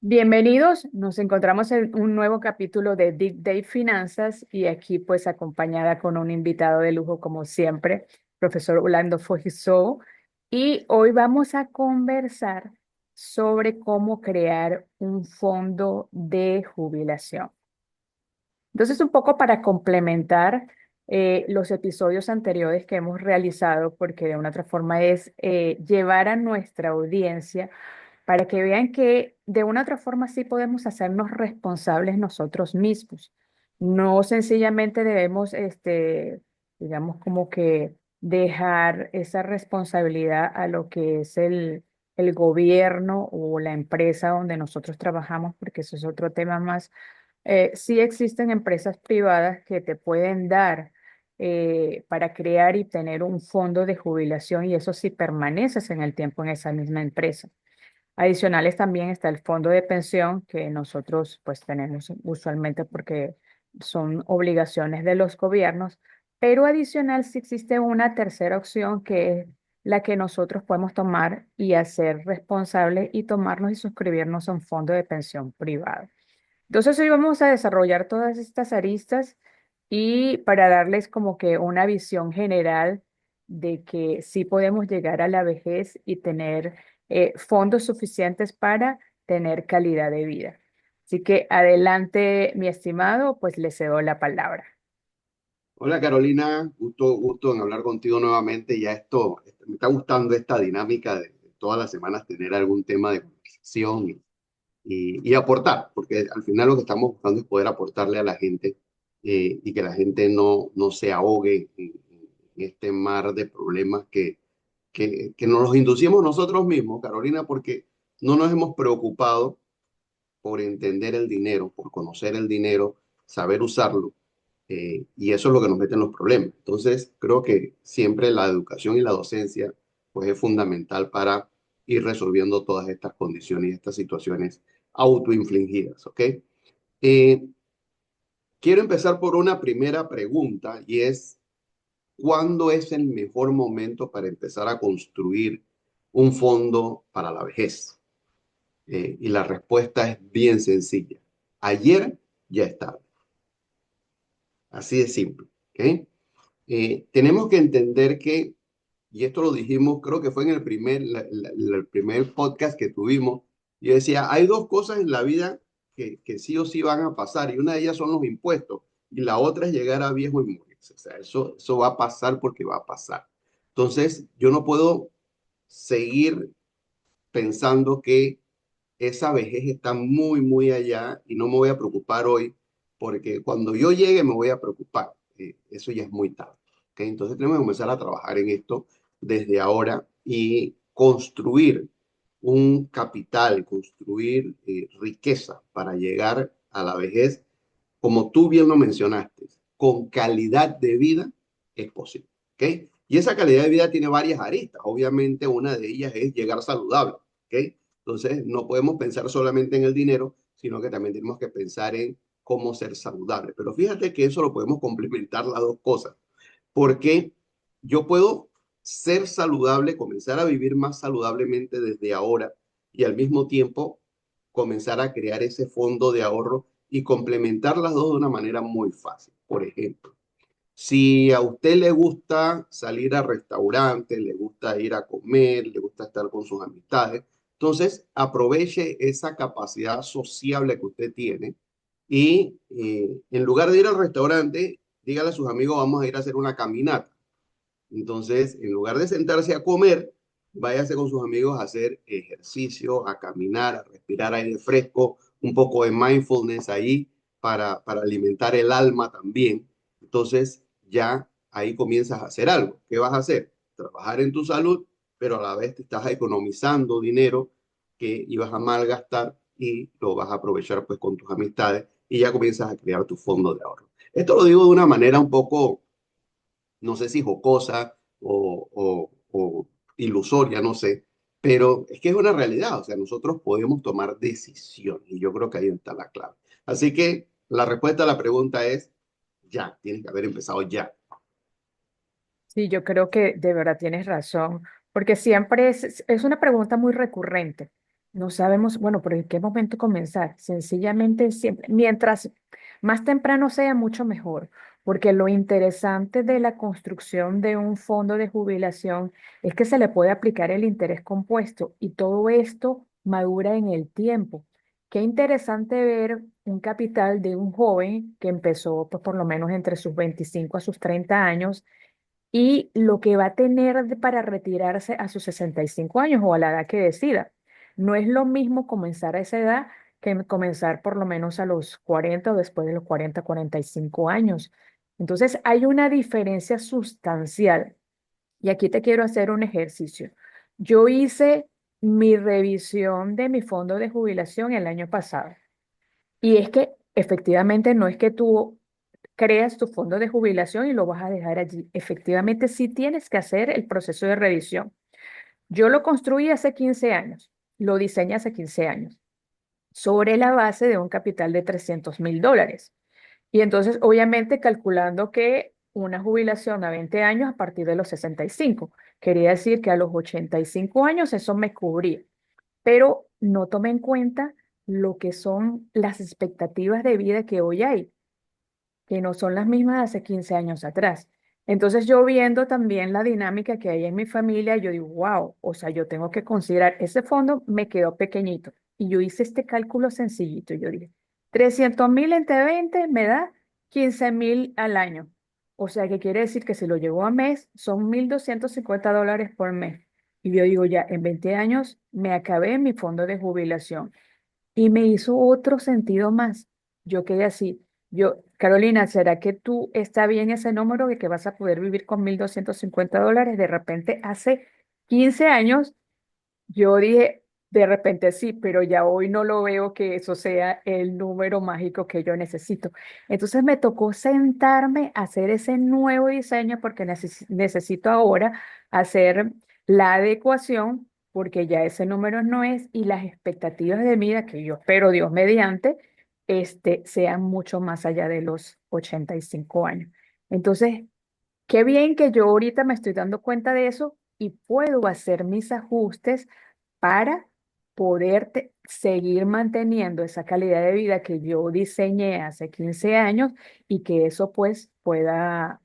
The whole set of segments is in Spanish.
Bienvenidos, nos encontramos en un nuevo capítulo de Deep Day Finanzas y aquí pues acompañada con un invitado de lujo como siempre, profesor Orlando Fogiso. Y hoy vamos a conversar sobre cómo crear un fondo de jubilación. Entonces, un poco para complementar los episodios anteriores que hemos realizado, porque de una otra forma es llevar a nuestra audiencia para que vean que de una otra forma sí podemos hacernos responsables nosotros mismos. No sencillamente debemos, digamos, como que dejar esa responsabilidad a lo que es el gobierno o la empresa donde nosotros trabajamos, porque eso es otro tema más. Sí existen empresas privadas que te pueden dar para crear y tener un fondo de jubilación y eso sí permaneces en el tiempo en esa misma empresa. Adicionales también está el fondo de pensión que nosotros pues tenemos usualmente porque son obligaciones de los gobiernos, pero adicional sí existe una tercera opción que es la que nosotros podemos tomar y hacer responsable y tomarnos y suscribirnos a un fondo de pensión privado. Entonces hoy vamos a desarrollar todas estas aristas y para darles como que una visión general de que sí podemos llegar a la vejez y tener fondos suficientes para tener calidad de vida. Así que adelante, mi estimado, pues le cedo la palabra. Hola Carolina, gusto en hablar contigo nuevamente. Me está gustando esta dinámica de todas las semanas tener algún tema de conversación y aportar, porque al final lo que estamos buscando es poder aportarle a la gente y que la gente no se ahogue en este mar de problemas que nos los inducimos nosotros mismos, Carolina, porque no nos hemos preocupado por entender el dinero, por conocer el dinero, saber usarlo y eso es lo que nos mete en los problemas. Entonces, creo que siempre la educación y la docencia pues es fundamental para ir resolviendo todas estas condiciones y estas situaciones autoinfligidas, ¿ok? Eh, Quiero empezar por una primera pregunta y es, ¿cuándo es el mejor momento para empezar a construir un fondo para la vejez? Y la respuesta es bien sencilla. Ayer ya es tarde. Así de simple, ¿ok? Tenemos que entender que, y esto lo dijimos, creo que fue en el primer podcast que tuvimos, yo decía, hay dos cosas en la vida que sí o sí van a pasar, y una de ellas son los impuestos, y la otra es llegar a viejo y morirse. O sea, eso va a pasar porque va a pasar. Entonces, yo no puedo seguir pensando que esa vejez está muy, muy allá y no me voy a preocupar hoy, porque cuando yo llegue me voy a preocupar. Eso ya es muy tarde. ¿Okay? Entonces tenemos que comenzar a trabajar en esto desde ahora y construir un capital, construir riqueza para llegar a la vejez, como tú bien lo mencionaste, con calidad de vida es posible. ¿Okay? Y esa calidad de vida tiene varias aristas. Obviamente una de ellas es llegar saludable. ¿Okay? Entonces, no podemos pensar solamente en el dinero, sino que también tenemos que pensar en cómo ser saludable. Pero fíjate que eso lo podemos complementar las dos cosas, porque yo puedo ser saludable, comenzar a vivir más saludablemente desde ahora y al mismo tiempo comenzar a crear ese fondo de ahorro y complementar las dos de una manera muy fácil. Por ejemplo, si a usted le gusta salir a restaurantes, le gusta ir a comer, le gusta estar con sus amistades, entonces aproveche esa capacidad sociable que usted tiene y en lugar de ir al restaurante, dígale a sus amigos, vamos a ir a hacer una caminata. Entonces, en lugar de sentarse a comer, váyase con sus amigos a hacer ejercicio, a caminar, a respirar aire fresco, un poco de mindfulness ahí para alimentar el alma también. Entonces, ya ahí comienzas a hacer algo. ¿Qué vas a hacer? Trabajar en tu salud, pero a la vez te estás economizando dinero que ibas a malgastar y lo vas a aprovechar pues con tus amistades y ya comienzas a crear tu fondo de ahorro. Esto lo digo de una manera un poco no sé si jocosa o ilusoria, no sé, pero es que es una realidad, o sea, nosotros podemos tomar decisiones y yo creo que ahí está la clave. Así que la respuesta a la pregunta es ya, tienes que haber empezado ya. Sí, yo creo que de verdad tienes razón, porque siempre es una pregunta muy recurrente. No sabemos, bueno, pero ¿en qué momento comenzar? Sencillamente siempre, mientras más temprano sea, mucho mejor, porque lo interesante de la construcción de un fondo de jubilación es que se le puede aplicar el interés compuesto y todo esto madura en el tiempo. Qué interesante ver un capital de un joven que empezó, pues por lo menos entre sus 25 a sus 30 años y lo que va a tener para retirarse a sus 65 años o a la edad que decida. No es lo mismo comenzar a esa edad que comenzar por lo menos a los 40 o después de los 40, 45 años. Entonces hay una diferencia sustancial. Y aquí te quiero hacer un ejercicio. Yo hice mi revisión de mi fondo de jubilación el año pasado. Y es que efectivamente no es que tú creas tu fondo de jubilación y lo vas a dejar allí. Efectivamente, sí tienes que hacer el proceso de revisión. Yo lo construí hace 15 años, lo diseñé hace 15 años, sobre la base de un capital de $300,000. Y entonces, obviamente, calculando que una jubilación a 20 años a partir de los 65, quería decir que a los 85 años eso me cubría, pero no tomé en cuenta lo que son las expectativas de vida que hoy hay, que no son las mismas de hace 15 años atrás. Entonces yo viendo también la dinámica que hay en mi familia, yo digo, wow, o sea, yo tengo que considerar, ese fondo me quedó pequeñito y yo hice este cálculo sencillito, yo dije, 300,000 entre 20 me da 15,000 al año. O sea, que quiere decir que si lo llevo a mes, son $1,250 por mes. Y yo digo, ya, en 20 años me acabé mi fondo de jubilación. Y me hizo otro sentido más. Yo quedé así. Yo, Carolina, ¿será que tú está bien ese número de que vas a poder vivir con $1,250? De repente, hace 15 años yo dije, de repente sí, pero ya hoy no lo veo que eso sea el número mágico que yo necesito. Entonces me tocó sentarme a hacer ese nuevo diseño porque necesito ahora hacer la adecuación porque ya ese número no es y las expectativas de vida que yo espero, Dios mediante, sean mucho más allá de los 85 años. Entonces, qué bien que yo ahorita me estoy dando cuenta de eso y puedo hacer mis ajustes para poder seguir manteniendo esa calidad de vida que yo diseñé hace 15 años y que eso pues pueda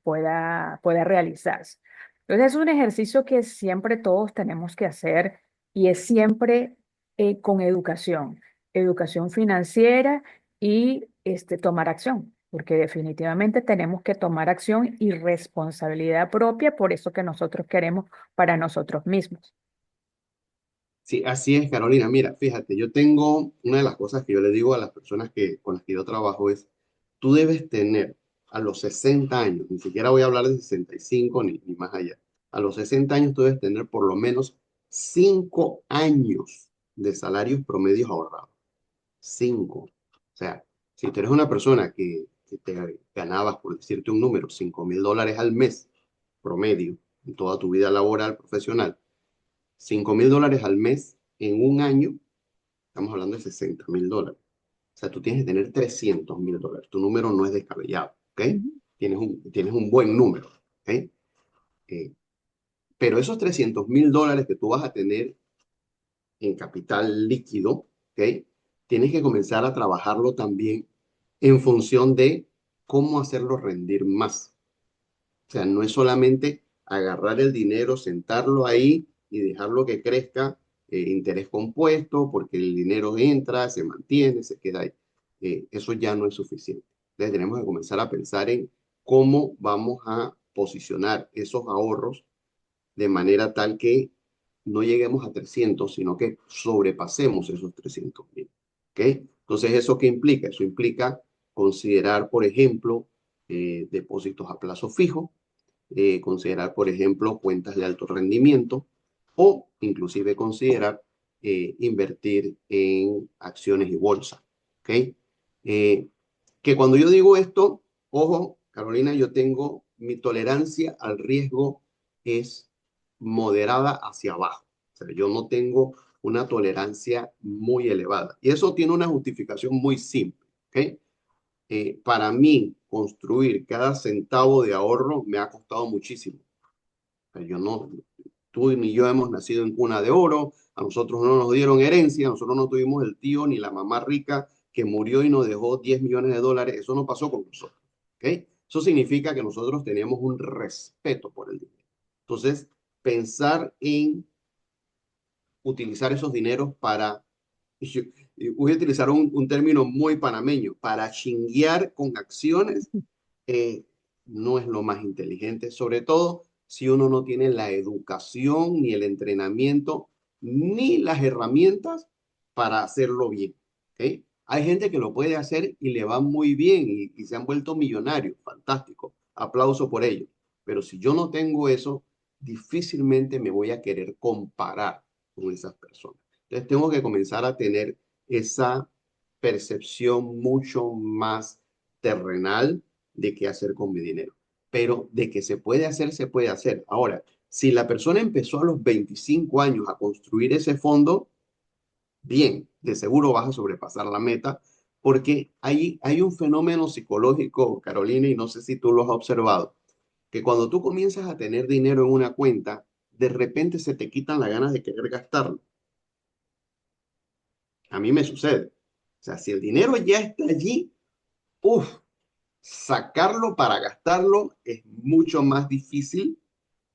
realizarse. Entonces es un ejercicio que siempre todos tenemos que hacer y es siempre con educación, educación financiera y tomar acción, porque definitivamente tenemos que tomar acción y responsabilidad propia por eso que nosotros queremos para nosotros mismos. Sí, así es, Carolina. Mira, fíjate, yo tengo una de las cosas que yo le digo a las personas con las que yo trabajo es, tú debes tener a los 60 años, ni siquiera voy a hablar de 65 ni más allá, a los 60 años tú debes tener por lo menos 5 años de salarios promedios ahorrados. 5. O sea, si tú eres una persona que te ganabas, por decirte un número, $5,000 al mes promedio en toda tu vida laboral, profesional, $5,000 al mes en un año, estamos hablando de $60,000. O sea, tú tienes que tener $300,000. Tu número no es descabellado, ¿ok? Ujú. Tienes un buen número, ¿ok? Eh, pero esos $300,000 que tú vas a tener en capital líquido, ¿ok? Tienes que comenzar a trabajarlo también en función de cómo hacerlo rendir más. O sea, no es solamente agarrar el dinero, sentarlo ahí y dejarlo que crezca interés compuesto, porque el dinero entra, se mantiene, se queda ahí. Eso ya no es suficiente. Entonces tenemos que comenzar a pensar en cómo vamos a posicionar esos ahorros de manera tal que no lleguemos a 300, sino que sobrepasemos esos 300,000. ¿Ok? Entonces, ¿eso qué implica? Eso implica considerar, por ejemplo, depósitos a plazo fijo, considerar, por ejemplo, cuentas de alto rendimiento o inclusive considerar invertir en acciones y bolsa. ¿Ok? Que cuando yo digo esto, ojo, Carolina, yo tengo mi tolerancia al riesgo es moderada hacia abajo. O sea, yo no tengo una tolerancia muy elevada. Y eso tiene una justificación muy simple. ¿Ok? Para mí, construir cada centavo de ahorro me ha costado muchísimo. O sea, yo no, tú ni yo hemos nacido en cuna de oro, a nosotros no nos dieron herencia, nosotros no tuvimos el tío ni la mamá rica que murió y nos dejó 10 millones de dólares, eso no pasó con nosotros, ¿ok? Eso significa que nosotros teníamos un respeto por el dinero. Entonces, pensar en utilizar esos dineros para, y voy a utilizar un término muy panameño, para chinguear con acciones, eh, no es lo más inteligente, sobre todo si uno no tiene la educación, ni el entrenamiento, ni las herramientas para hacerlo bien. ¿Ok? Hay gente que lo puede hacer y le va muy bien y se han vuelto millonarios, fantástico, aplauso por ello. Pero si yo no tengo eso, difícilmente me voy a querer comparar con esas personas. Entonces tengo que comenzar a tener esa percepción mucho más terrenal de qué hacer con mi dinero. Pero de que se puede hacer, se puede hacer. Ahora, si la persona empezó a los 25 años a construir ese fondo, bien, de seguro vas a sobrepasar la meta, porque hay un fenómeno psicológico, Carolina, y no sé si tú lo has observado, que cuando tú comienzas a tener dinero en una cuenta, de repente se te quitan las ganas de querer gastarlo. A mí me sucede. O sea, si el dinero ya está allí, uff, sacarlo para gastarlo es mucho más difícil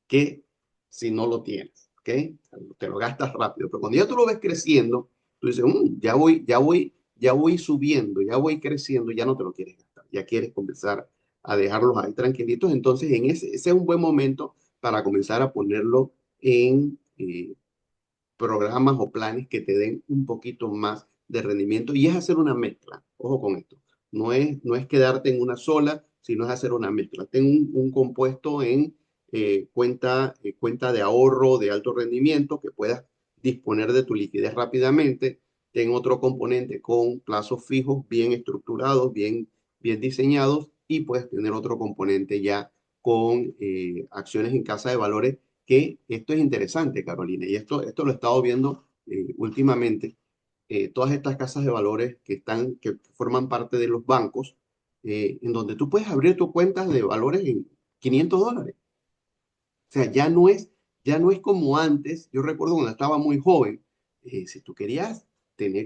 que si no lo tienes, ¿ok? Te lo gastas rápido, pero cuando ya tú lo ves creciendo, tú dices, ya voy subiendo, ya voy creciendo, ya no te lo quieres gastar, ya quieres comenzar a dejarlos ahí tranquilitos, entonces ese es un buen momento para comenzar a ponerlo en programas o planes que te den un poquito más de rendimiento y es hacer una mezcla. Ojo con esto. No es quedarte en una sola, sino es hacer una mezcla. Ten un compuesto en cuenta de ahorro de alto rendimiento que puedas disponer de tu liquidez rápidamente. Ten otro componente con plazos fijos, bien estructurados, bien diseñados y puedes tener otro componente ya con acciones en casa de valores que esto es interesante, Carolina, y esto lo he estado viendo últimamente. Todas estas casas de valores que forman parte de los bancos, en donde tú puedes abrir tu cuenta de valores en $500. O sea, ya no es como antes. Yo recuerdo cuando estaba muy joven, si tú querías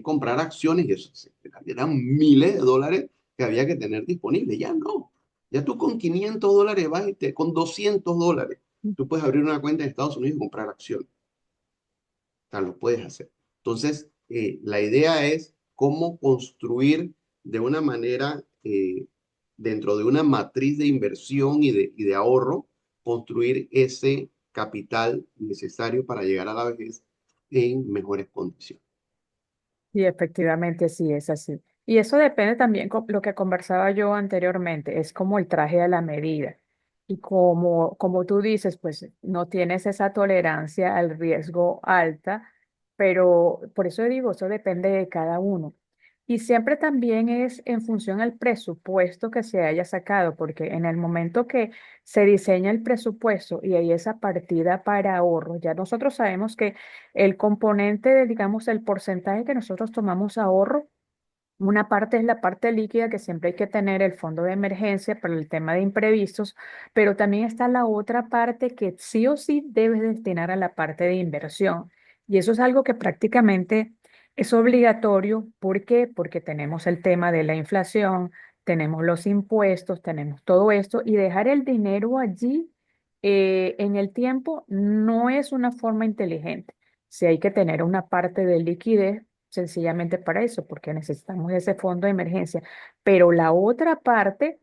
comprar acciones, y eso eran miles de dólares que había que tener disponibles. Ya no. Ya tú con $500 vas con $200, tú puedes abrir una cuenta en Estados Unidos y comprar acciones. O sea, lo puedes hacer. Entonces, la idea es cómo construir de una manera, dentro de una matriz de inversión y de ahorro, construir ese capital necesario para llegar a la vejez en mejores condiciones. Y efectivamente sí es así. Y eso depende también lo que conversaba yo anteriormente, es como el traje a la medida. Y como tú dices, pues no tienes esa tolerancia al riesgo alta, pero por eso digo, eso depende de cada uno. Y siempre también es en función al presupuesto que se haya sacado, porque en el momento que se diseña el presupuesto y hay esa partida para ahorro, ya nosotros sabemos que el componente de, digamos, el porcentaje que nosotros tomamos ahorro, una parte es la parte líquida, que siempre hay que tener el fondo de emergencia para el tema de imprevistos, pero también está la otra parte que sí o sí debes destinar a la parte de inversión. Y eso es algo que prácticamente es obligatorio. ¿Por qué? Porque tenemos el tema de la inflación, tenemos los impuestos, tenemos todo esto, y dejar el dinero allí en el tiempo no es una forma inteligente. Si hay que tener una parte de liquidez sencillamente para eso, porque necesitamos ese fondo de emergencia. Pero la otra parte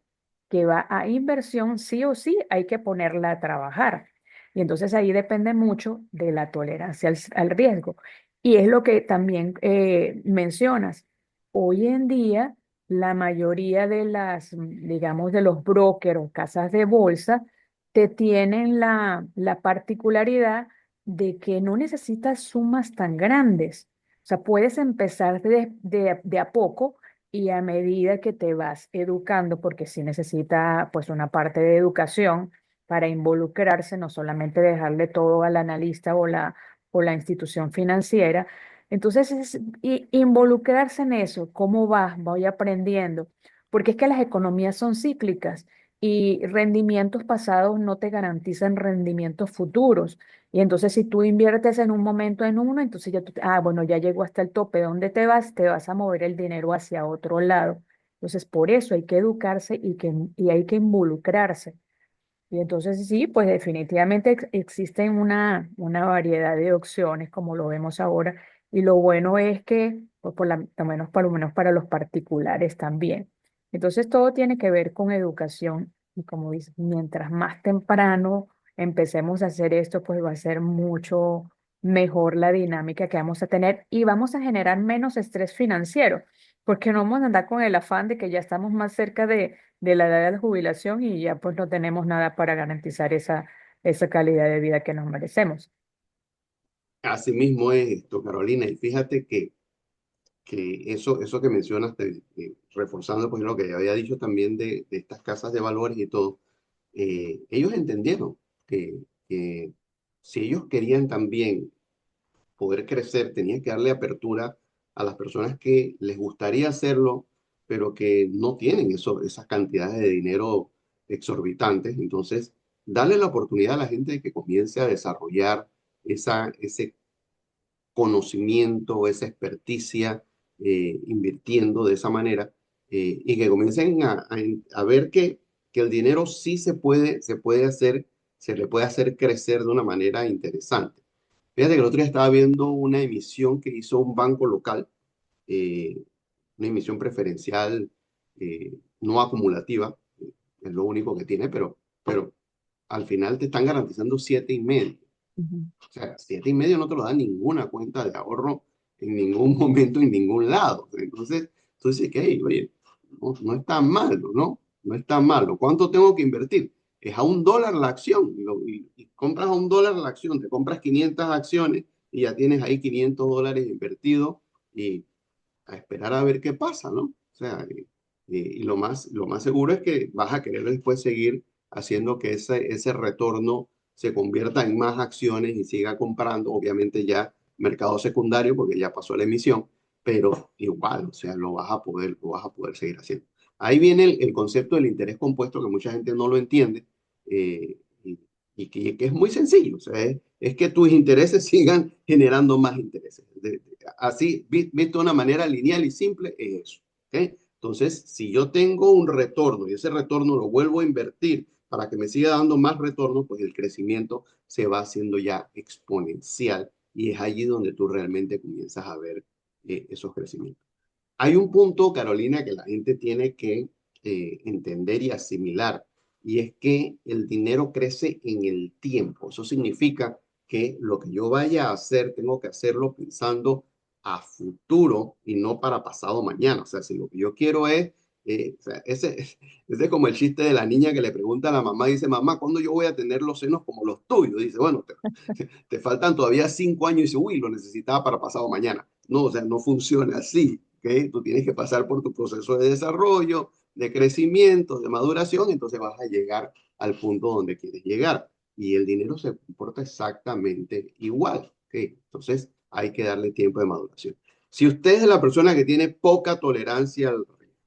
que va a inversión, sí o sí, hay que ponerla a trabajar. Y entonces ahí depende mucho de la tolerancia al riesgo. Y es lo que también mencionas. Hoy en día, la mayoría de digamos, de los brokers o casas de bolsa te tienen la particularidad de que no necesitas sumas tan grandes. O sea, puedes empezar de a poco y a medida que te vas educando, porque sí necesita pues una parte de educación para involucrarse, no solamente dejarle todo al analista o la institución financiera. Entonces, involucrarse en eso, ¿cómo vas? Voy aprendiendo, porque es que las economías son cíclicas y rendimientos pasados no te garantizan rendimientos futuros. Y entonces si tú inviertes en un momento en uno, entonces ya tú, bueno, ya llegó hasta el tope, ¿dónde te vas? Te vas a mover el dinero hacia otro lado. Entonces por eso hay que educarse y hay que involucrarse. Y entonces sí, pues definitivamente existen una variedad de opciones como lo vemos ahora. Y lo bueno es que, pues por lo menos para los particulares también. Entonces todo tiene que ver con educación. Y como dices, mientras más temprano empecemos a hacer esto, pues va a ser mucho mejor la dinámica que vamos a tener y vamos a generar menos estrés financiero, porque no vamos a andar con el afán de que ya estamos más cerca de la edad de la jubilación y ya pues no tenemos nada para garantizar esa calidad de vida que nos merecemos. Así mismo es esto, Carolina. Y fíjate que eso que mencionas, reforzando pues lo que ya había dicho también de estas casas de valores y todo, ellos entendieron que si ellos querían también poder crecer, tenían que darle apertura a las personas que les gustaría hacerlo, pero que no tienen esas cantidades de dinero exorbitantes. Entonces, darle la oportunidad a la gente de que comience a desarrollar ese conocimiento, esa experticia, invirtiendo de esa manera, y que comiencen a ver que el dinero sí se puede hacer, se le puede hacer crecer de una manera interesante. Fíjate que el otro día estaba viendo una emisión que hizo un banco local, eh, una emisión preferencial no acumulativa, es lo único que tiene, pero al final te están garantizando 7,5. Ujú. O sea, 7,5 no te lo da ninguna cuenta de ahorro en ningún momento, en ningún lado. Entonces, tú dices que, hey, oye, no es tan malo, ¿no? No es tan malo. ¿Cuánto tengo que invertir? Es a $1 la acción. Y compras a $1 la acción, te compras 500 acciones y ya tienes ahí $500 invertidos y a esperar a ver qué pasa, ¿no? O sea, y lo más seguro es que vas a querer después seguir haciendo que ese retorno se convierta en más acciones y siga comprando, obviamente ya mercado secundario porque ya pasó la emisión, pero igual, o sea, lo vas a poder seguir haciendo. Ahí viene el concepto del interés compuesto que mucha gente no lo entiende, y, que es muy sencillo, o sea, es que tus intereses sigan generando más intereses. Así, visto de una manera lineal y simple, es eso. ¿Ok? Entonces, si yo tengo un retorno y ese retorno lo vuelvo a invertir para que me siga dando más retorno, pues el crecimiento se va haciendo ya exponencial y es allí donde tú realmente comienzas a ver esos crecimientos. Hay un punto, Carolina, que la gente tiene que entender y asimilar, y es que el dinero crece en el tiempo. Eso significa que lo que yo vaya a hacer, tengo que hacerlo pensando a futuro y no para pasado mañana. O sea, si lo que yo quiero es, o sea, ese es como el chiste de la niña que le pregunta a la mamá, dice, mamá, ¿cuándo yo voy a tener los senos como los tuyos? Dice, bueno, te faltan todavía 5 años y dice, uy, lo necesitaba para pasado mañana. No, o sea, no funciona así. ¿Okay? Tú tienes que pasar por tu proceso de desarrollo, de crecimiento, de maduración, entonces vas a llegar al punto donde quieres llegar. Y el dinero se comporta exactamente igual. ¿Okay? Entonces hay que darle tiempo de maduración. Si usted es la persona que tiene poca tolerancia al riesgo,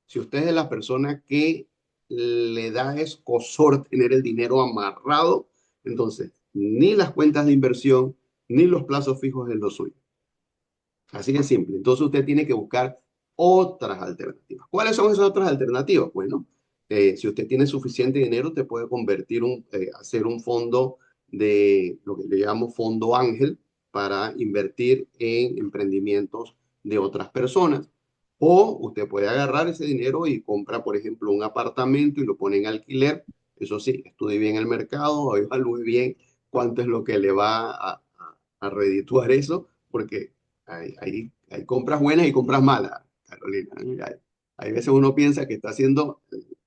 si usted es la persona que le da escozor tener el dinero amarrado, entonces ni las cuentas de inversión ni los plazos fijos es lo suyo. Así de simple. Entonces usted tiene que buscar otras alternativas. ¿Cuáles son esas otras alternativas? Bueno, si usted tiene suficiente dinero, te puede hacer un fondo de lo que le llamamos fondo ángel para invertir en emprendimientos de otras personas. O usted puede agarrar ese dinero y compra, por ejemplo, un apartamento y lo pone en alquiler. Eso sí, estudie bien el mercado, evalúe bien cuánto es lo que le va a redituar eso, porque hay compras buenas y compras malas, Carolina. Hay veces uno piensa que está haciendo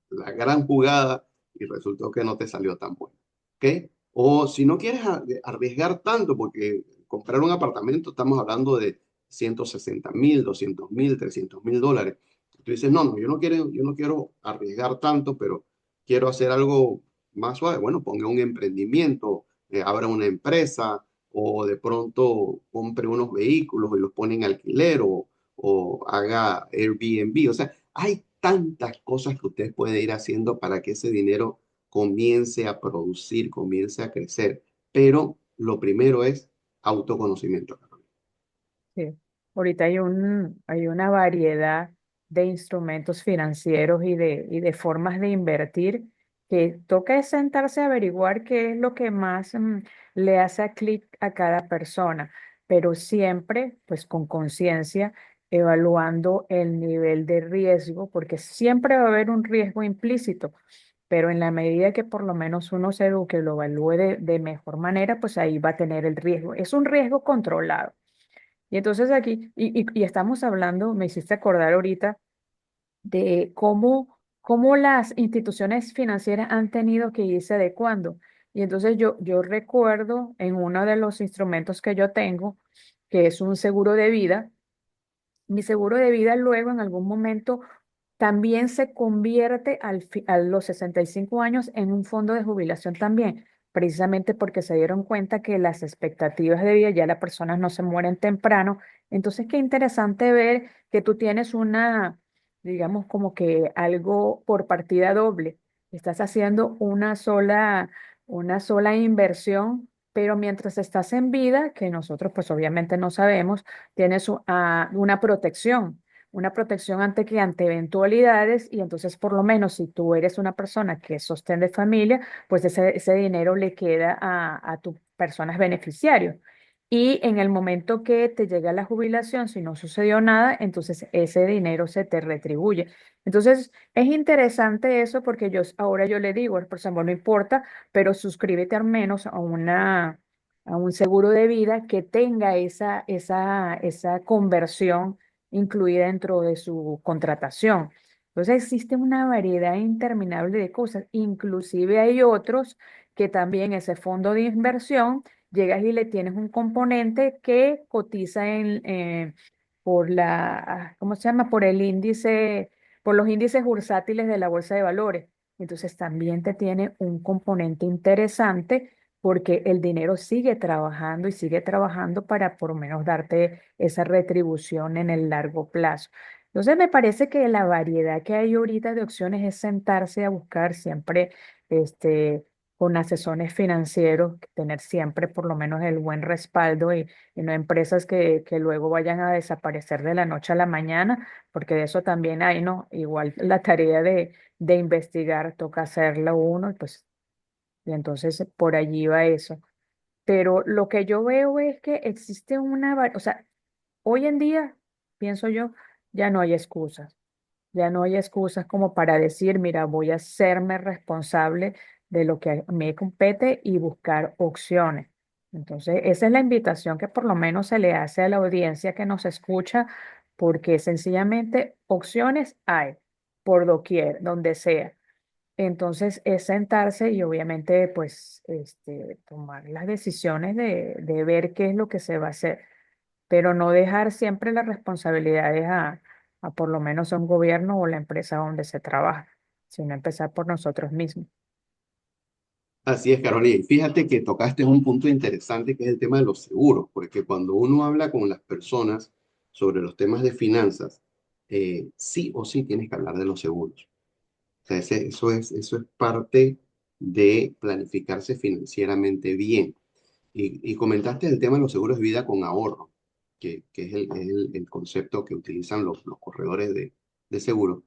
la gran jugada y resultó que no te salió tan bueno. ¿Ok? O si no quieres arriesgar tanto, porque comprar un apartamento estamos hablando de 160,000, 200,000, $300,000. Tú dices, no, no, yo no quiero arriesgar tanto, pero quiero hacer algo más suave. Bueno, ponga un emprendimiento, abra una empresa, o de pronto compre unos vehículos y los pone en alquiler o haga Airbnb. O sea, hay tantas cosas que usted puede ir haciendo para que ese dinero comience a producir, comience a crecer. Pero lo primero es autoconocimiento. Sí. Ahorita hay una variedad de instrumentos financieros y de formas de invertir que toca es sentarse a averiguar qué es lo que más le hace clic a cada persona, pero siempre pues con conciencia, evaluando el nivel de riesgo, porque siempre va a haber un riesgo implícito, pero en la medida que por lo menos uno se eduque, lo evalúe de mejor manera, pues ahí va a tener el riesgo. Es un riesgo controlado. Y entonces aquí, y estamos hablando, me hiciste acordar ahorita de cómo las instituciones financieras han tenido que irse adecuando. Y entonces yo recuerdo en uno de los instrumentos que yo tengo, que es un seguro de vida, mi seguro de vida luego en algún momento también se convierte a los 65 años en un fondo de jubilación también, precisamente porque se dieron cuenta que las expectativas de vida, ya las personas no se mueren temprano. Entonces, qué interesante ver que tú tienes digamos, como que algo por partida doble. Estás haciendo una sola inversión, pero mientras estás en vida, que nosotros pues obviamente no sabemos, tienes una protección ante eventualidades y entonces por lo menos si tú eres una persona que es sostén de familia, pues ese dinero le queda a tus personas beneficiarios. Y en el momento que te llega la jubilación, si no sucedió nada, entonces ese dinero se te retribuye. Entonces es interesante eso porque ahora yo le digo, por ejemplo, no importa, pero suscríbete al menos a un seguro de vida que tenga esa conversión incluida dentro de su contratación. Entonces existe una variedad interminable de cosas. Inclusive hay otros que también ese fondo de inversión, llegas y le tienes un componente que cotiza ¿cómo se llama? Por los índices bursátiles de la bolsa de valores. Entonces también te tiene un componente interesante porque el dinero sigue trabajando y sigue trabajando para por lo menos darte esa retribución en el largo plazo. Entonces me parece que la variedad que hay ahorita de opciones es sentarse a buscar siempre este, con asesores financieros, tener siempre por lo menos el buen respaldo y no empresas que luego vayan a desaparecer de la noche a la mañana, porque de eso también hay, ¿no? Igual la tarea de investigar toca hacerla uno, y entonces por allí va eso. Pero lo que yo veo es que existe o sea, hoy en día, pienso yo, ya no hay excusas. Ya no hay excusas como para decir, mira, voy a hacerme responsable de lo que me compete y buscar opciones. Entonces, esa es la invitación que por lo menos se le hace a la audiencia que nos escucha, porque sencillamente opciones hay por doquier, donde sea. Entonces es sentarse y obviamente pues tomar las decisiones de ver qué es lo que se va a hacer, pero no dejar siempre las responsabilidades a por lo menos a un gobierno o la empresa donde se trabaja, sino empezar por nosotros mismos. Así es, Carolina. Y fíjate que tocaste un punto interesante que es el tema de los seguros, porque cuando uno habla con las personas sobre los temas de finanzas, sí o sí tienes que hablar de los seguros. O sea, eso es parte de planificarse financieramente bien. Y comentaste el tema de los seguros de vida con ahorro, que es el concepto que utilizan los corredores de seguro.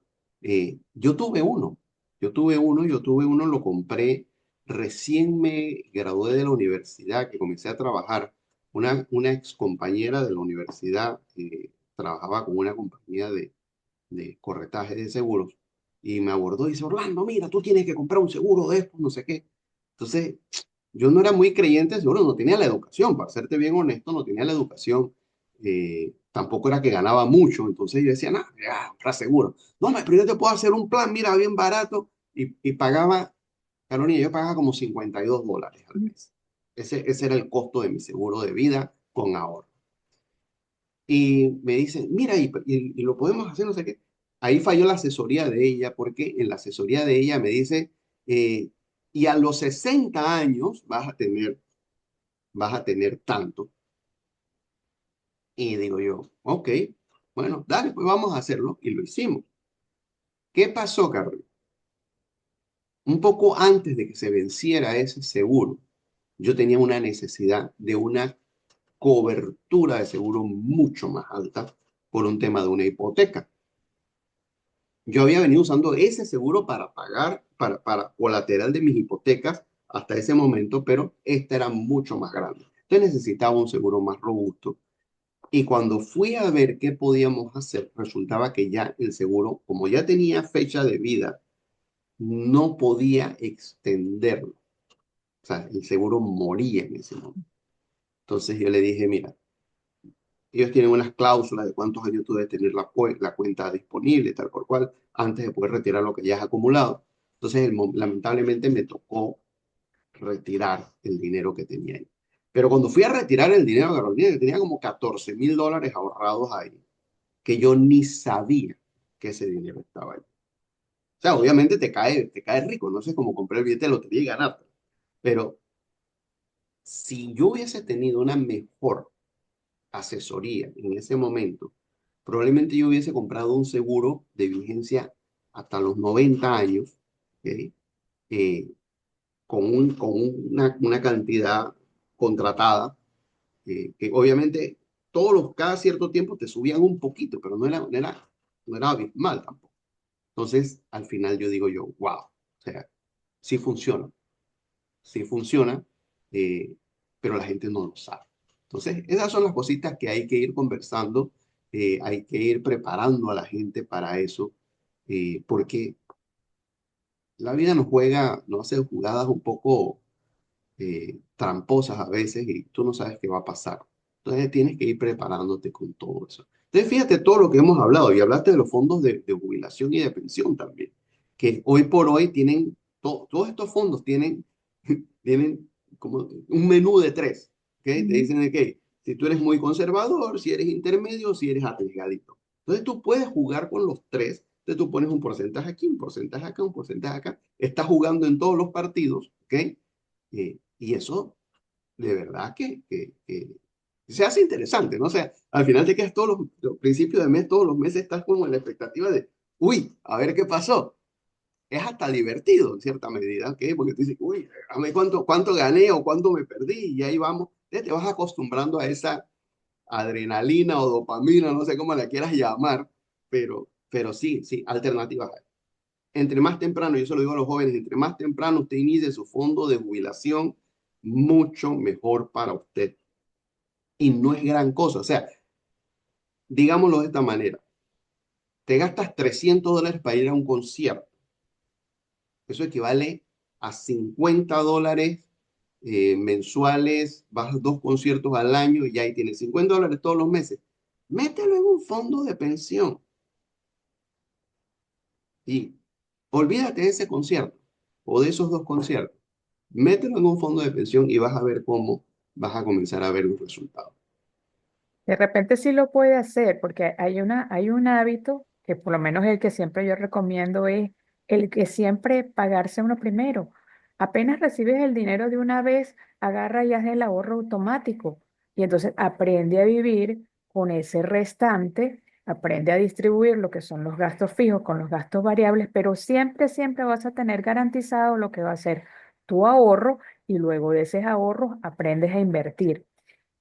Yo tuve uno, lo compré recién me gradué de la universidad, que comencé a trabajar. Una ex compañera de la universidad trabajaba con una compañía de corretaje de seguros y me abordó y dice, Orlando, mira, tú tienes que comprar un seguro de esto, no sé qué. Entonces, yo no era muy creyente, seguro, no tenía la educación, para serte bien honesto, no tenía la educación, tampoco era que ganaba mucho, entonces yo decía, nada, ya, comprar seguro. No, pero yo te puedo hacer un plan, mira, bien barato, y pagaba, Carolina, yo pagaba como $52 al mes. Ese era el costo de mi seguro de vida con ahorro. Y me dice, mira, y lo podemos hacer, no sé qué. Ahí falló la asesoría de ella, porque en la asesoría de ella me dice, eh, y a los 60 años vas a tener tanto. Y digo yo, ok, bueno, dale, pues vamos a hacerlo. Y lo hicimos. ¿Qué pasó, Carlos? Un poco antes de que se venciera ese seguro, yo tenía una necesidad de una cobertura de seguro mucho más alta por un tema de una hipoteca. Yo había venido usando ese seguro para pagar, para colateral de mis hipotecas hasta ese momento, pero esta era mucho más grande. Entonces necesitaba un seguro más robusto. Y cuando fui a ver qué podíamos hacer, resultaba que ya el seguro, como ya tenía fecha de vida, no podía extenderlo. O sea, el seguro moría en ese momento. Entonces yo le dije, mira, ellos tienen unas cláusulas de cuántos años tú debes tener la cuenta disponible, tal por cual, antes de poder retirar lo que ya has acumulado. Entonces, lamentablemente me tocó retirar el dinero que tenía ahí. Pero cuando fui a retirar el dinero, Carolina, yo tenía como $14,000 ahorrados ahí, que yo ni sabía que ese dinero estaba ahí. O sea, obviamente te cae rico, no sé cómo comprar el billete de lotería y ganar. Pero si yo hubiese tenido una mejor asesoría en ese momento, probablemente yo hubiese comprado un seguro de vigencia hasta los 90 años, ¿ok? Eh, con una cantidad contratada, que obviamente cada cierto tiempo te subían un poquito, pero no era abismal tampoco. Entonces, al final yo digo yo, wow, o sea, sí funciona, sí funciona, eh, pero la gente no lo sabe. Entonces, esas son las cositas que hay que ir conversando, hay que ir preparando a la gente para eso, porque la vida nos hace jugadas un poco tramposas a veces y tú no sabes qué va a pasar. Entonces, tienes que ir preparándote con todo eso. Entonces, fíjate todo lo que hemos hablado y hablaste de los fondos de jubilación y de pensión también, que hoy por hoy tienen, todos estos fondos tienen como un menú de tres, ¿ok? Te Ujú. dicen que si tú eres muy conservador, si eres intermedio, si eres arriesgadito. Entonces tú puedes jugar con los tres. Entonces tú pones un porcentaje aquí, un porcentaje acá, un porcentaje acá. Estás jugando en todos los partidos, ¿ok? Y eso de verdad que se hace interesante, ¿no? O sea, al final te quedas todos los principios de mes, todos los meses estás como en la expectativa de, uy, a ver qué pasó. Es hasta divertido en cierta medida, ¿ok? Porque tú dices, uy, a ver cuánto gané o cuánto me perdí, y ahí vamos. Te vas acostumbrando a esa adrenalina o dopamina, no sé cómo la quieras llamar, pero sí, sí, alternativas hay. Entre más temprano, yo se lo digo a los jóvenes, entre más temprano usted inicie su fondo de jubilación, mucho mejor para usted. Y no es gran cosa, o sea, digámoslo de esta manera, te gastas $300 para ir a un concierto. Eso equivale a $50 mensuales, vas a 2 conciertos al año y ahí tienes $50 todos los meses. Mételo en un fondo de pensión y olvídate de ese concierto o de esos 2 conciertos. Mételo en un fondo de pensión y vas a ver cómo vas a comenzar a ver un resultado. De repente sí lo puede hacer, porque hay un hábito que por lo menos el que siempre yo recomiendo es el que siempre pagarse uno primero. Apenas recibes el dinero de una vez, agarra y haz el ahorro automático. Y entonces aprende a vivir con ese restante, aprende a distribuir lo que son los gastos fijos con los gastos variables, pero siempre, siempre vas a tener garantizado lo que va a ser tu ahorro y luego de esos ahorros aprendes a invertir.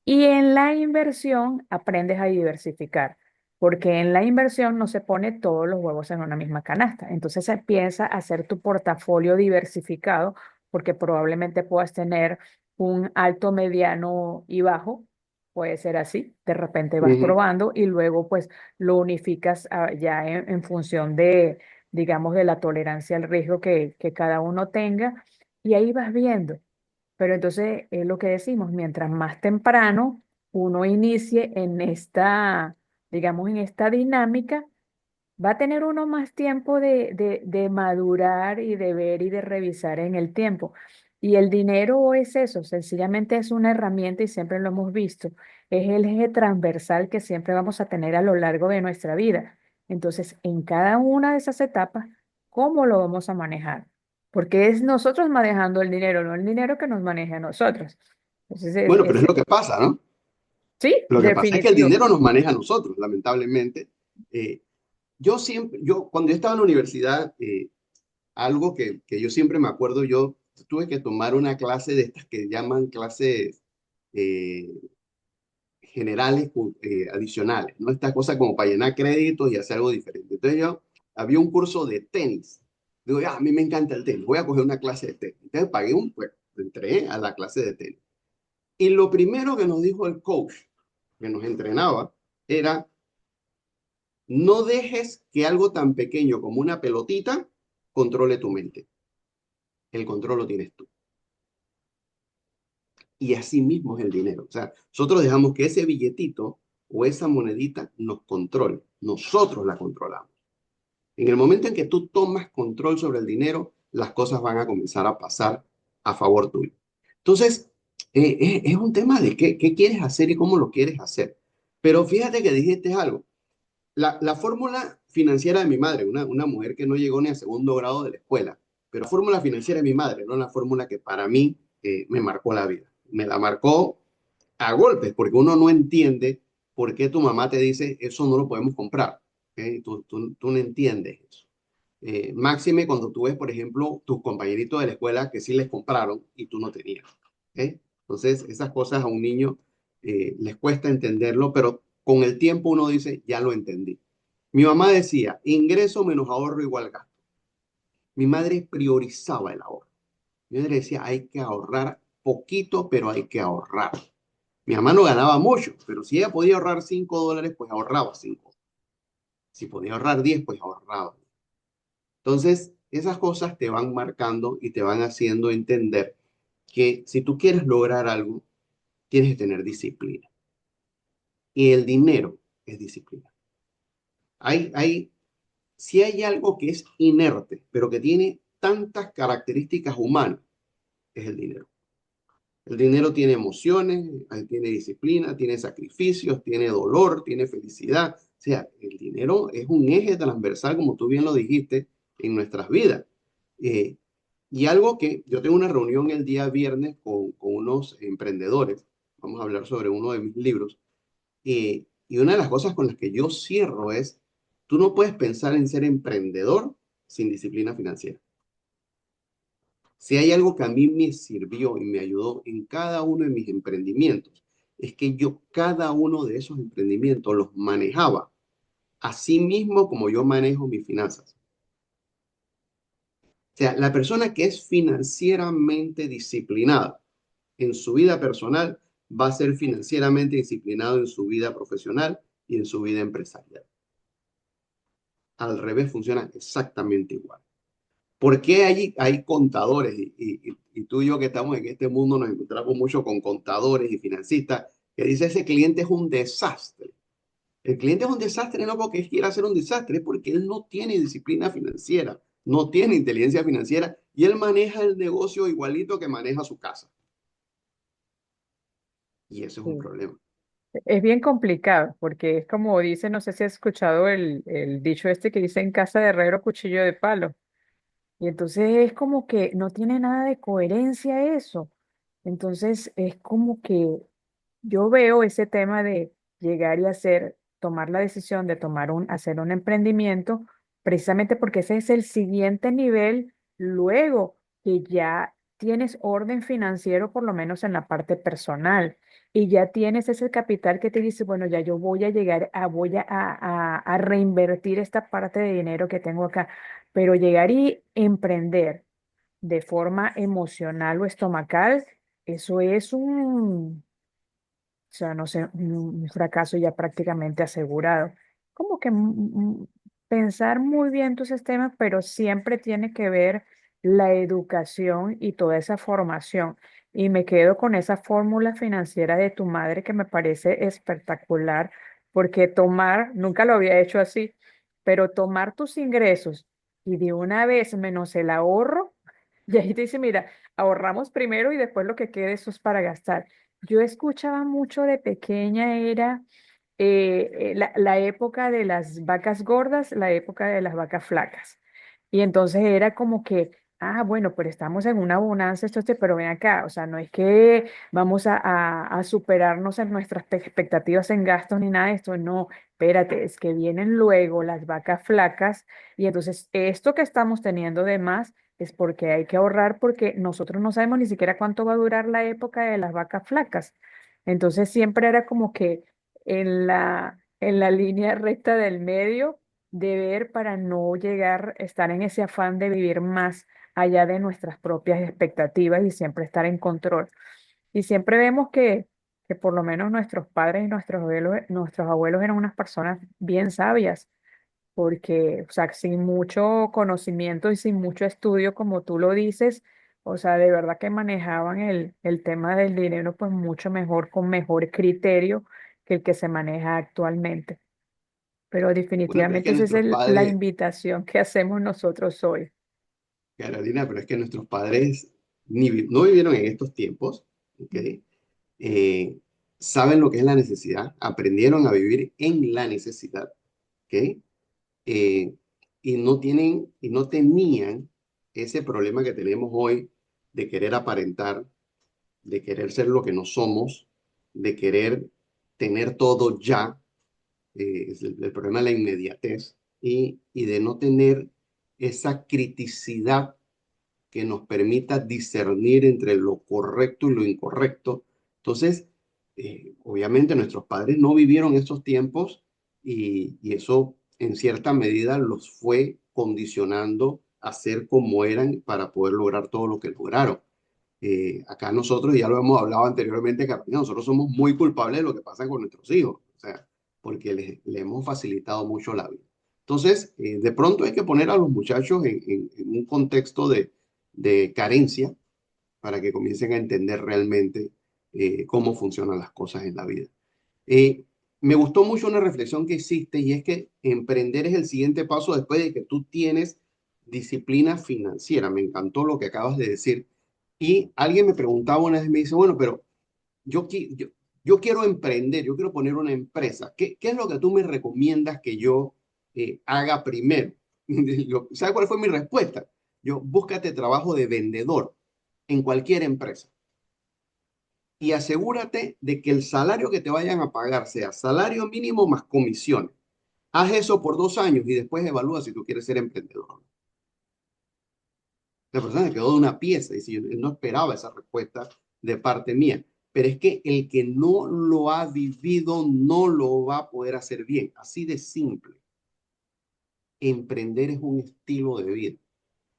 Y en la inversión aprendes a diversificar, porque en la inversión no se pone todos los huevos en una misma canasta. Entonces se empieza a hacer tu portafolio diversificado, porque probablemente puedas tener un alto, mediano y bajo. Puede ser así. De repente vas Ujú. probando y luego pues lo unificas ya en función de, digamos, de la tolerancia al riesgo que cada uno tenga. Y ahí vas viendo. Pero entonces es lo que decimos, mientras más temprano uno inicie en esta, digamos, en esta dinámica, va a tener uno más tiempo de madurar y de ver y de revisar en el tiempo. Y el dinero es eso, sencillamente es una herramienta y siempre lo hemos visto. Es el eje transversal que siempre vamos a tener a lo largo de nuestra vida. Entonces, en cada una de esas etapas, ¿cómo lo vamos a manejar? Porque es nosotros manejando el dinero, no el dinero que nos maneja a nosotros. Entonces, Bueno, pero es lo que pasa, ¿no? sí, Lo que pasa es que el definitivo. dinero nos maneja a nosotros, lamentablemente. Eh, yo siempre, cuando yo estaba en la universidad, algo que yo siempre me acuerdo, yo tuve que tomar una clase de estas que llaman clases eh, generales adicionales, ¿no? Esta cosa como para llenar créditos y hacer algo diferente. Entonces yo, había un curso de tenis. Digo, ya, a mí me encanta el tenis, voy a coger una clase de tenis. Entonces pagué pues, entré a la clase de tenis. Y lo primero que nos dijo el coach que nos entrenaba era, no dejes que algo tan pequeño como una pelotita controle tu mente. El control lo tienes tú. Y así mismo es el dinero. O sea, nosotros dejamos que ese billetito o esa monedita nos controle. Nosotros la controlamos. En el momento en que tú tomas control sobre el dinero, las cosas van a comenzar a pasar a favor tuyo. Entonces, es un tema de qué quieres hacer y cómo lo quieres hacer. Pero fíjate que dijiste algo. La fórmula financiera de mi madre, una mujer que no llegó ni a segundo grado de la escuela, pero la fórmula financiera de mi madre, no la fórmula que para mí me marcó la vida. Me la marcó a golpes, porque uno no entiende por qué tu mamá te dice, eso no lo podemos comprar. ¿Okay? Tú no entiendes eso. Máxime cuando tú ves, por ejemplo, tus compañeritos de la escuela que sí les compraron y tú no tenías. ¿Okay? Entonces, esas cosas a un niño les cuesta entenderlo, pero con el tiempo uno dice, ya lo entendí. Mi mamá decía, ingreso menos ahorro igual gasto. Mi madre priorizaba el ahorro. Mi madre decía, hay que ahorrar poquito, pero hay que ahorrar. Mi mamá no ganaba mucho, pero si ella podía ahorrar $5, pues ahorraba 5. Si podía ahorrar 10, pues ahorraba. Entonces, esas cosas te van marcando y te van haciendo entender que si tú quieres lograr algo, tienes que tener disciplina. Y el dinero es disciplina. Hay, si hay algo que es inerte, pero que tiene tantas características humanas, es el dinero. El dinero tiene emociones, tiene disciplina, tiene sacrificios, tiene dolor, tiene felicidad. O sea, el dinero es un eje transversal, como tú bien lo dijiste, en nuestras vidas. Eh, y algo que yo tengo una reunión el día viernes con unos emprendedores. Vamos a hablar sobre uno de mis libros. Y una de las cosas con las que yo cierro es, tú no puedes pensar en ser emprendedor sin disciplina financiera. Si hay algo que a mí me sirvió y me ayudó en cada uno de mis emprendimientos, es que yo cada uno de esos emprendimientos los manejaba así mismo como yo manejo mis finanzas. O sea, la persona que es financieramente disciplinada en su vida personal va a ser financieramente disciplinado en su vida profesional y en su vida empresarial. Al revés funciona exactamente igual. ¿Por qué hay contadores? Y tú y yo que estamos en este mundo nos encontramos mucho con contadores y financistas que dicen ese cliente es un desastre. El cliente es un desastre no porque quiera hacer un desastre, es porque él no tiene disciplina financiera, no tiene inteligencia financiera y él maneja el negocio igualito que maneja su casa. Y eso es un Sí. problema. Es bien complicado porque es como dice, no sé si has escuchado el dicho este que dice en casa de herrero cuchillo de palo. Y entonces es como que no tiene nada de coherencia eso. Entonces es como que yo veo ese tema de llegar y hacer, tomar la decisión de hacer un emprendimiento, precisamente porque ese es el siguiente nivel, luego que ya tienes orden financiero, por lo menos en la parte personal, y ya tienes ese capital que te dice, bueno, ya yo voy a llegar a reinvertir esta parte de dinero que tengo acá, pero llegar y emprender de forma emocional o estomacal, eso es o sea, no sé, un fracaso ya prácticamente asegurado. Como que pensar muy bien tus sistemas, pero siempre tiene que ver la educación y toda esa formación. Y me quedo con esa fórmula financiera de tu madre que me parece espectacular, porque tomar, nunca lo había hecho así, pero tomar tus ingresos y de una vez menos el ahorro, y ahí te dice, mira, ahorramos primero y después lo que quede eso es para gastar. Yo escuchaba mucho de pequeña, era la época de las vacas gordas, la época de las vacas flacas. Y entonces era como que, ah, bueno, pero estamos en una bonanza, pero ven acá, o sea, no es que vamos a superarnos en nuestras expectativas en gastos ni nada de esto, no, espérate, es que vienen luego las vacas flacas y entonces esto que estamos teniendo de más es porque hay que ahorrar porque nosotros no sabemos ni siquiera cuánto va a durar la época de las vacas flacas. Entonces siempre era como que en la línea recta del medio de ver para no llegar, estar en ese afán de vivir más allá de nuestras propias expectativas y siempre estar en control. Y siempre vemos que por lo menos nuestros padres y nuestros abuelos eran unas personas bien sabias, porque, o sea, sin mucho conocimiento y sin mucho estudio, como tú lo dices, o sea, de verdad que manejaban el tema del dinero pues mucho mejor, con mejor criterio que el que se maneja actualmente. Pero Bueno, pero es definitivamente que esa es nuestros la padres, invitación que hacemos nosotros hoy. Carolina, pero es que nuestros padres no vivieron en estos tiempos, ¿ok? Eh, saben lo que es la necesidad, aprendieron a vivir en la necesidad, ¿ok? eh, y no tenían ese problema que tenemos hoy de querer aparentar, de querer ser lo que no somos, de querer tener todo ya, es el problema de la inmediatez, y de no tener esa criticidad que nos permita discernir entre lo correcto y lo incorrecto. Entonces, obviamente nuestros padres no vivieron estos tiempos y eso en cierta medida los fue condicionando a ser como eran para poder lograr todo lo que lograron. Acá nosotros, ya lo hemos hablado anteriormente, Carolina, nosotros somos muy culpables de lo que pasa con nuestros hijos, o sea, porque le hemos facilitado mucho la vida. Entonces, de pronto hay que poner a los muchachos en un contexto de carencia para que comiencen a entender realmente cómo funcionan las cosas en la vida. Eh, Me gustó mucho una reflexión que hiciste y es que emprender es el siguiente paso después de que tú tienes disciplina financiera. Me encantó lo que acabas de decir. Y alguien me preguntaba una vez, me dice, bueno, pero yo, yo quiero emprender, yo quiero poner una empresa. ¿Qué es lo que tú me recomiendas que yo haga primero? ¿Sabes cuál fue mi respuesta? Yo, búscate trabajo de vendedor en cualquier empresa y asegúrate de que el salario que te vayan a pagar sea salario mínimo más comisiones. Haz eso por 2 años y después evalúa si tú quieres ser emprendedor. La persona quedó de una pieza y si él no esperaba esa respuesta de parte mía. Pero es que el que no lo ha vivido no lo va a poder hacer bien. Así de simple. Emprender es un estilo de vida.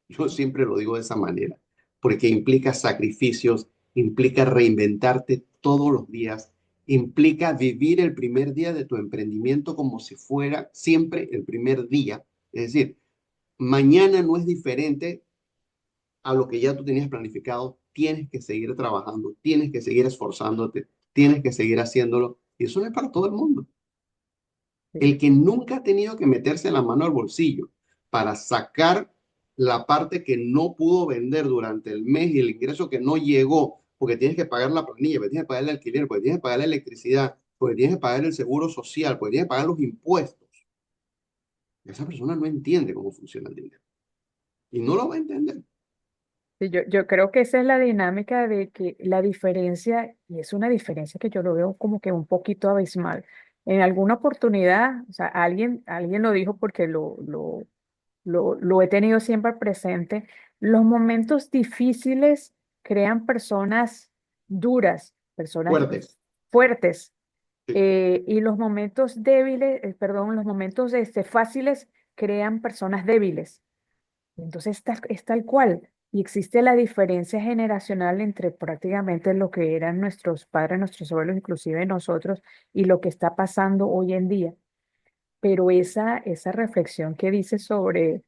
Yo siempre lo digo de esa manera, porque implica sacrificios, implica reinventarte todos los días, implica vivir el primer día de tu emprendimiento como si fuera siempre el primer día. Es decir, mañana no es diferente a lo que ya tú tenías planificado. Tienes que seguir trabajando, tienes que seguir esforzándote, tienes que seguir haciéndolo. Y eso no es para todo el mundo. Sí. El que nunca ha tenido que meterse la mano al bolsillo para sacar la parte que no pudo vender durante el mes y el ingreso que no llegó, porque tienes que pagar la planilla, porque tienes que pagar el alquiler, porque tienes que pagar la electricidad, porque tienes que pagar el seguro social, porque tienes que pagar los impuestos. Esa persona no entiende cómo funciona el dinero y no lo va a entender. Sí, yo creo que esa es la dinámica de que la diferencia, y es una diferencia que yo lo veo como que un poquito abismal. En alguna oportunidad, o sea, alguien lo dijo porque lo he tenido siempre presente, los momentos difíciles crean personas duras, personas Fuerte. fuertes, Sí. y los momentos débiles, perdón, los momentos fáciles crean personas débiles. Entonces es tal cual. Y existe la diferencia generacional entre prácticamente lo que eran nuestros padres, nuestros abuelos, inclusive nosotros, y lo que está pasando hoy en día. Pero esa reflexión que dice sobre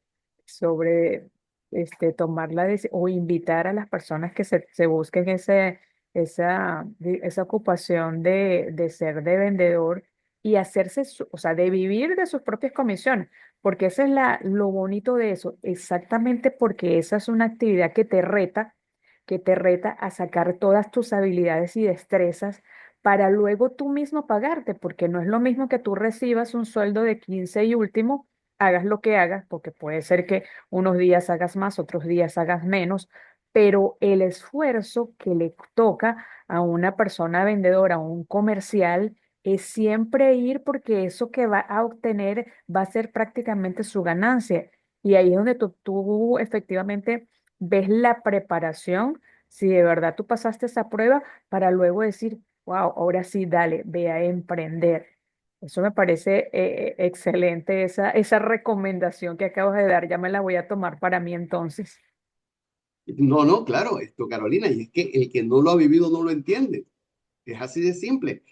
tomar o invitar a las personas que se busquen esa ocupación de ser de vendedor y hacerse, o sea, de vivir de sus propias comisiones, porque esa es lo bonito de eso, exactamente porque esa es una actividad que te reta a sacar todas tus habilidades y destrezas para luego tú mismo pagarte, porque no es lo mismo que tú recibas un sueldo de 15 y último, hagas lo que hagas, porque puede ser que unos días hagas más, otros días hagas menos, pero el esfuerzo que le toca a una persona vendedora, a un comercial, es siempre ir porque eso que va a obtener va a ser prácticamente su ganancia. Y ahí es donde tú efectivamente ves la preparación, si de verdad tú pasaste esa prueba, para luego decir, wow, ahora sí, dale, ve a emprender. Eso me parece excelente, esa recomendación que acabas de dar, ya me la voy a tomar para mí entonces. No, no, claro, esto, Carolina, y es que el que no lo ha vivido no lo entiende. Es así de simple.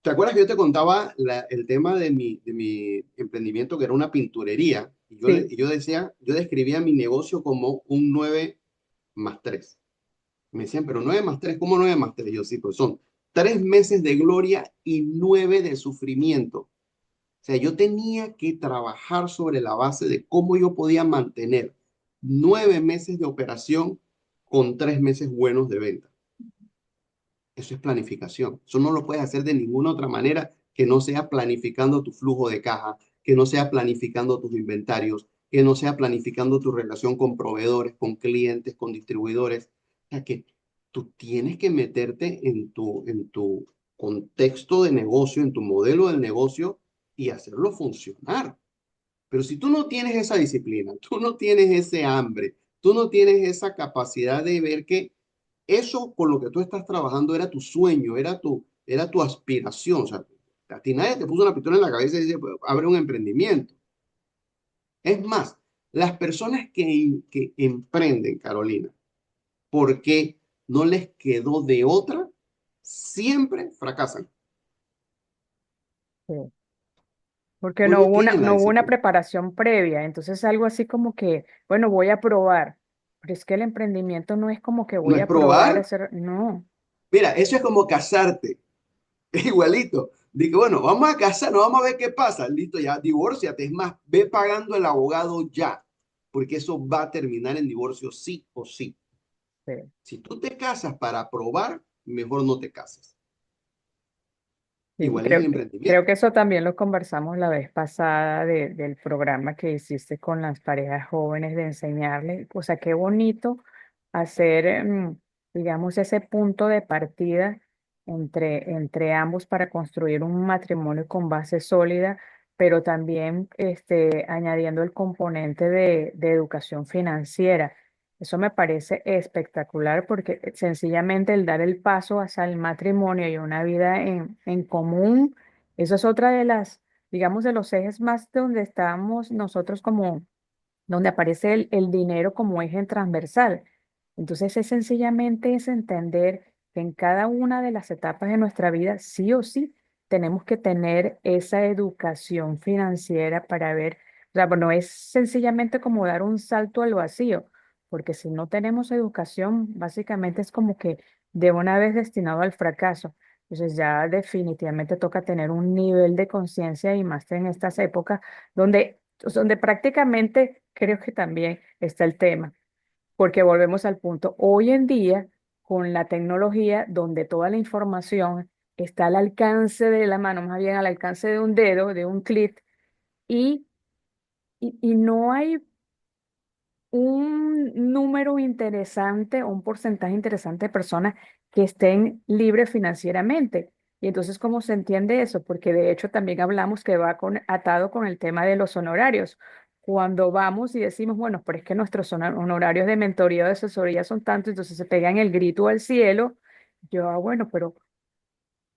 ¿Te acuerdas que yo te contaba el tema de mi emprendimiento, que era una pinturería? Sí, Y yo decía, yo describía mi negocio como un 9+3. Me decían, pero 9+3, ¿cómo 9+3? Yo sí, pues son 3 meses de gloria y 9 de sufrimiento. O sea, yo tenía que trabajar sobre la base de cómo yo podía mantener 9 meses de operación con 3 meses buenos de venta. Eso es planificación. Eso no lo puedes hacer de ninguna otra manera que no sea planificando tu flujo de caja, que no sea planificando tus inventarios, que no sea planificando tu relación con proveedores, con clientes, con distribuidores. O sea que tú tienes que meterte en tu contexto de negocio, en tu modelo del negocio y hacerlo funcionar. Pero si tú no tienes esa disciplina, tú no tienes ese hambre, tú no tienes esa capacidad de ver que eso con lo que tú estás trabajando era tu sueño, era tu aspiración. O sea, a ti nadie te puso una pistola en la cabeza y dice, "Pues, abre un emprendimiento". Es más, las personas que emprenden, Carolina, porque no les quedó de otra, siempre fracasan, sí. Porque porque no tienen la no hubo una disciplina. preparación previa. Entonces algo así como que, bueno, voy a probar. Pero es que el emprendimiento no es como que No voy es a probar a probar. hacer, no. Mira, eso es como casarte. Igualito. Dije, bueno, vamos a casarnos, vamos a ver qué pasa. Listo, ya, divórciate. Es más, ve pagando el abogado ya, porque eso va a terminar en divorcio sí o sí. Sí. Si tú te casas para probar, mejor no te cases. Sí, Igual es el creo emprendimiento. que eso también lo conversamos la vez pasada del programa que hiciste con las parejas jóvenes de enseñarles. O sea, qué bonito hacer, digamos, ese punto de partida entre ambos para construir un matrimonio con base sólida, pero también añadiendo el componente de educación financiera. Eso me parece espectacular porque sencillamente el dar el paso hacia el matrimonio y una vida en común, eso es otra de las, digamos, de los ejes más donde estamos nosotros como, donde aparece el dinero como eje transversal. Entonces es sencillamente es entender que en cada una de las etapas de nuestra vida, sí o sí, tenemos que tener esa educación financiera para ver, o sea, no es sencillamente como dar un salto al vacío, porque si no tenemos educación, básicamente es como que de una vez destinado al fracaso. Entonces ya definitivamente toca tener un nivel de conciencia y más en estas épocas donde prácticamente creo que también está el tema, porque volvemos al punto. Hoy en día, con la tecnología, donde toda la información está al alcance de la mano, más bien al alcance de un dedo, de un clic, y, y no hay un número interesante o un porcentaje interesante de personas que estén libres financieramente. Y entonces, ¿cómo se entiende eso? Porque de hecho también hablamos que va atado con el tema de los honorarios. Cuando vamos y decimos, bueno, pero es que nuestros honorarios de mentoría o de asesoría son tantos, entonces se pegan el grito al cielo. Yo, bueno, pero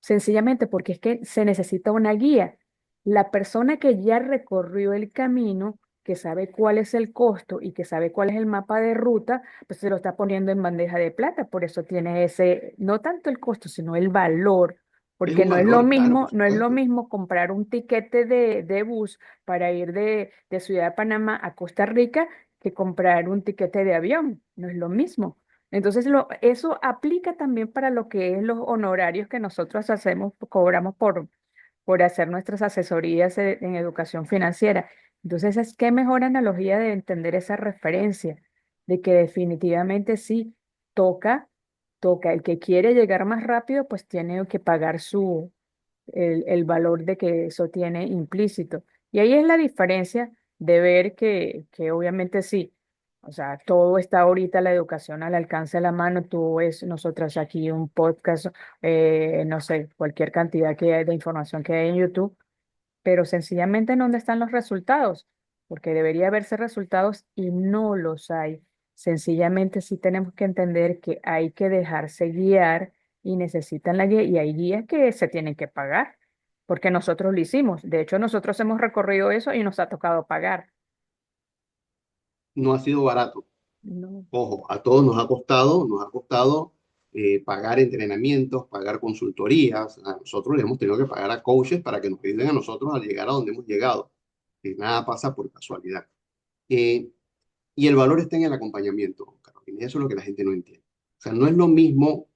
sencillamente porque es que se necesita una guía. La persona que ya recorrió el camino, que sabe cuál es el costo y que sabe cuál es el mapa de ruta, pues se lo está poniendo en bandeja de plata. Por eso tiene ese, no tanto el costo, sino el valor. Es Porque un valor, claro, por no es lo supuesto. mismo comprar un tiquete de bus para ir de Ciudad de Panamá a Costa Rica que comprar un tiquete de avión. No es lo mismo. Entonces, eso aplica también para lo que es los honorarios que nosotros hacemos, cobramos por hacer nuestras asesorías en educación financiera. Entonces, es qué mejor analogía de entender esa referencia, de que definitivamente sí toca, toca. El que quiere llegar más rápido, pues tiene que pagar el valor de que eso tiene implícito. Y ahí es la diferencia de ver que obviamente sí. O sea, todo está ahorita, la educación al alcance de la mano. Tú ves nosotras aquí un podcast, no sé, cualquier cantidad que hay de información que hay en YouTube, pero sencillamente ¿dónde están los resultados? Porque debería haberse resultados y no los hay. Sencillamente sí tenemos que entender que hay que dejarse guiar y necesitan la guía y hay guías que se tienen que pagar, porque nosotros lo hicimos. De hecho, nosotros hemos recorrido eso y nos ha tocado pagar. No ha sido barato. No. Ojo, a todos nos ha costado pagar entrenamientos, pagar consultorías. A nosotros le hemos tenido que pagar a coaches para que nos ayuden a nosotros a llegar a donde hemos llegado. Nada pasa por casualidad. Eh, y el valor está en el acompañamiento, Carolina, y eso es lo que la gente no entiende. O sea, no es lo mismo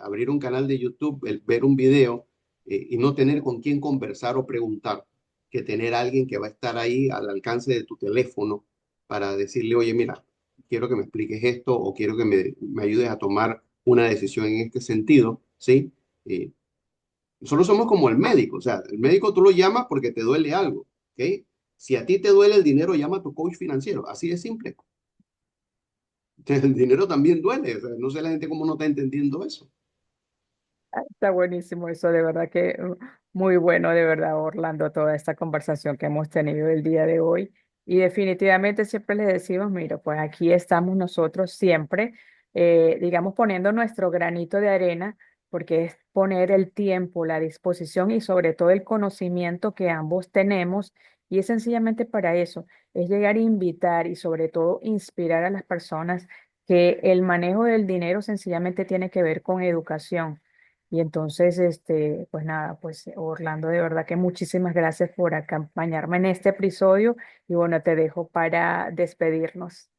abrir un canal de YouTube, ver un video y no tener con quién conversar o preguntar, que tener a alguien que va a estar ahí al alcance de tu teléfono para decirle, oye, mira, quiero que me expliques esto o quiero que me ayudes a tomar una decisión en este sentido, ¿sí? Eh, Nosotros somos como el médico, o sea, el médico tú lo llamas porque te duele algo, ¿ok? Si a ti te duele el dinero, llama a tu coach financiero, así de simple. El dinero también duele, o sea, no sé la gente cómo no está entendiendo eso. Está buenísimo eso, de verdad que muy bueno, de verdad, Orlando, toda esta conversación que hemos tenido el día de hoy. Y definitivamente siempre les decimos, mira, pues aquí estamos nosotros siempre, digamos, poniendo nuestro granito de arena, porque es poner el tiempo, la disposición y sobre todo el conocimiento que ambos tenemos. Y es sencillamente para eso, es llegar a invitar y sobre todo inspirar a las personas que el manejo del dinero sencillamente tiene que ver con educación. Y entonces, pues nada, pues Orlando, de verdad que muchísimas gracias por acompañarme en este episodio y bueno, te dejo para despedirnos.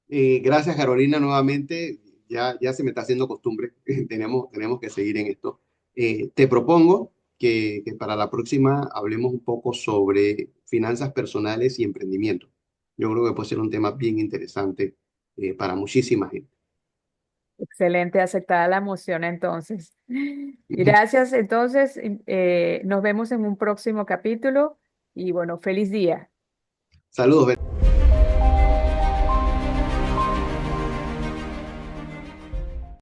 Gracias, Carolina, nuevamente. Ya se me está haciendo costumbre. Tenemos que seguir en esto. Te propongo que para la próxima hablemos un poco sobre finanzas personales y emprendimiento. Yo creo que puede ser un tema bien interesante para muchísima gente. Excelente, aceptada la moción entonces. Gracias, entonces, nos vemos en un próximo capítulo y bueno, feliz día. Saludos.